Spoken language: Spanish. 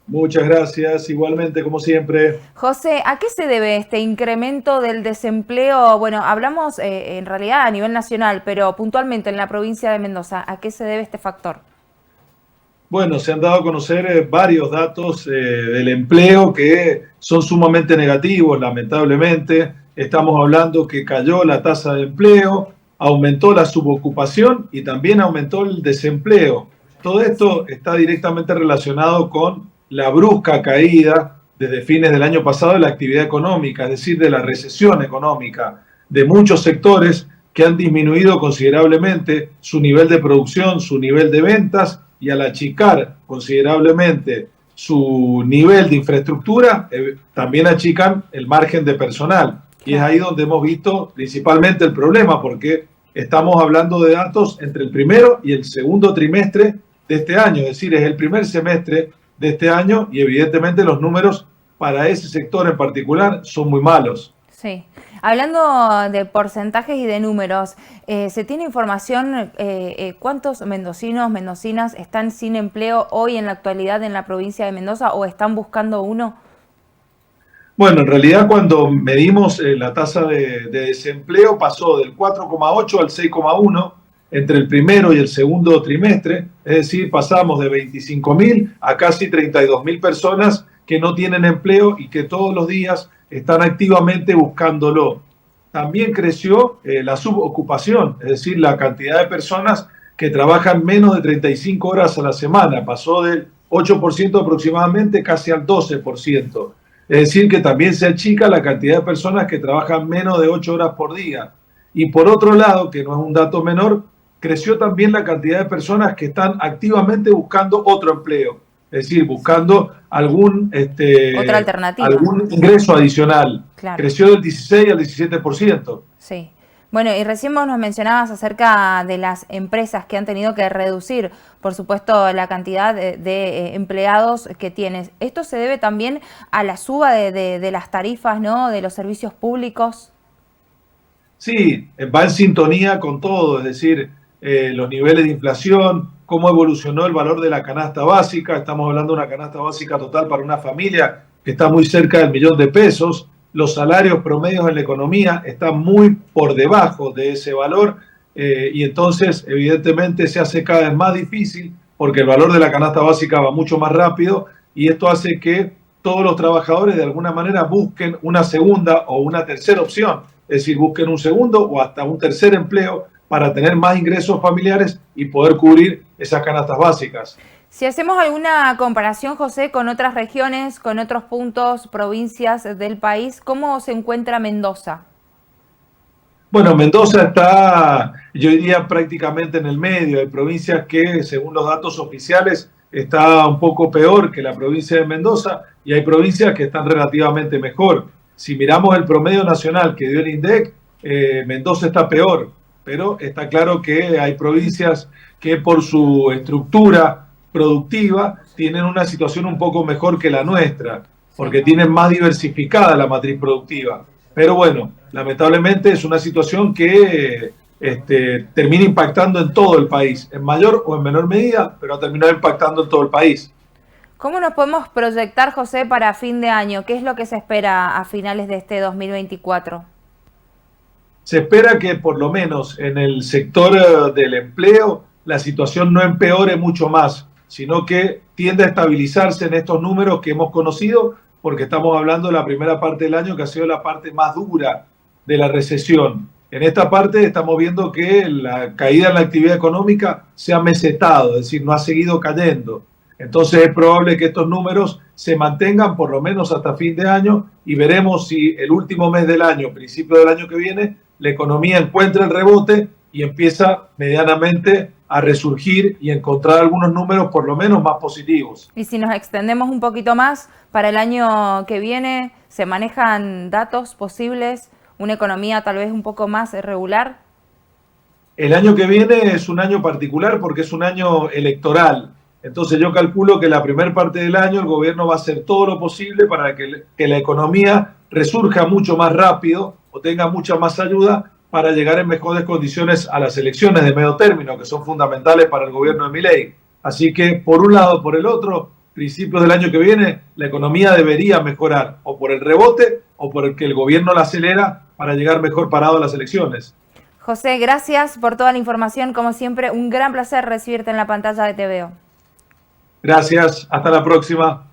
Muchas gracias, igualmente como siempre. José, ¿a qué se debe este incremento del desempleo? Bueno, hablamos en realidad a nivel nacional, pero puntualmente en la provincia de Mendoza, ¿a qué se debe este factor? Bueno, se han dado a conocer varios datos del empleo que son sumamente negativos, lamentablemente. Estamos hablando que cayó la tasa de empleo, aumentó la subocupación y también aumentó el desempleo. Todo esto Sí. está directamente relacionado con la brusca caída desde fines del año pasado de la actividad económica, es decir, de la recesión económica de muchos sectores que han disminuido considerablemente su nivel de producción, su nivel de ventas, y al achicar considerablemente su nivel de infraestructura, también achican el margen de personal. Y es ahí Claro. donde hemos visto principalmente el problema, porque estamos hablando de datos entre el primero y el segundo trimestre de este año, es decir, es el primer semestre de este año y evidentemente los números para ese sector en particular son muy malos. Sí. Hablando de porcentajes y de números, ¿se tiene información cuántos mendocinos, mendocinas están sin empleo hoy en la actualidad en la provincia de Mendoza o están buscando uno? Bueno, en realidad cuando medimos la tasa de desempleo pasó del 4,8 al 6,1 entre el primero y el segundo trimestre, es decir, pasamos de 25.000 a casi 32.000 personas que no tienen empleo y que todos los días están activamente buscándolo. También creció la subocupación, es decir, la cantidad de personas que trabajan menos de 35 horas a la semana, pasó del 8% aproximadamente casi al 12%. Es decir, que también se achica la cantidad de personas que trabajan menos de 8 horas por día. Y por otro lado, que no es un dato menor, creció también la cantidad de personas que están activamente buscando otro empleo, es decir, buscando Otra alternativa, algún ingreso adicional. claro. Creció del 16 al 17%. Sí. Bueno, y recién vos nos mencionabas acerca de las empresas que han tenido que reducir, por supuesto, la cantidad de empleados que tienes. ¿Esto se debe también a la suba de las tarifas, ¿no? De los servicios públicos. Sí, va en sintonía con todo, es decir, los niveles de inflación, cómo evolucionó el valor de la canasta básica. Estamos hablando de una canasta básica total para una familia que está muy cerca del 1.000.000 pesos. Los salarios promedios en la economía están muy por debajo de ese valor y entonces evidentemente se hace cada vez más difícil porque el valor de la canasta básica va mucho más rápido y esto hace que todos los trabajadores de alguna manera busquen una segunda o una tercera opción, es decir, busquen un segundo o hasta un tercer empleo para tener más ingresos familiares y poder cubrir esas canastas básicas. Si hacemos alguna comparación, José, con otras regiones, con otros puntos, provincias del país, ¿cómo se encuentra Mendoza? Bueno, Mendoza está, yo diría, prácticamente en el medio. Hay provincias que, según los datos oficiales, está un poco peor que la provincia de Mendoza y hay provincias que están relativamente mejor. Si miramos el promedio nacional que dio el INDEC, Mendoza está peor, pero está claro que hay provincias que por su estructura productiva tienen una situación un poco mejor que la nuestra, Sí. porque tienen más diversificada la matriz productiva. Pero bueno, lamentablemente es una situación que termina impactando en todo el país, en mayor o en menor medida, pero ha terminado impactando en todo el país. ¿Cómo nos podemos proyectar, José, para fin de año? ¿Qué es lo que se espera a finales de este 2024? Se espera que por lo menos en el sector del empleo la situación no empeore mucho más, sino que tiende a estabilizarse en estos números que hemos conocido, porque estamos hablando de la primera parte del año que ha sido la parte más dura de la recesión. En esta parte estamos viendo que la caída en la actividad económica se ha mesetado, es decir, no ha seguido cayendo. Entonces es probable que estos números se mantengan por lo menos hasta fin de año y veremos si el último mes del año, principio del año que viene, la economía encuentra el rebote y empieza medianamente a resurgir y encontrar algunos números por lo menos más positivos. Y si nos extendemos un poquito más, para el año que viene, ¿se manejan datos posibles? ¿Una economía tal vez un poco más regular? El año que viene es un año particular porque es un año electoral. Entonces yo calculo que la primera parte del año el gobierno va a hacer todo lo posible para que la economía resurja mucho más rápido o tenga mucha más ayuda para llegar en mejores condiciones a las elecciones de medio término, que son fundamentales para el gobierno de Milei. Así que, por un lado, por el otro, principios del año que viene, la economía debería mejorar, o por el rebote, o por el que el gobierno la acelera para llegar mejor parado a las elecciones. José, gracias por toda la información. Como siempre, un gran placer recibirte en la pantalla de TVO. Gracias, hasta la próxima.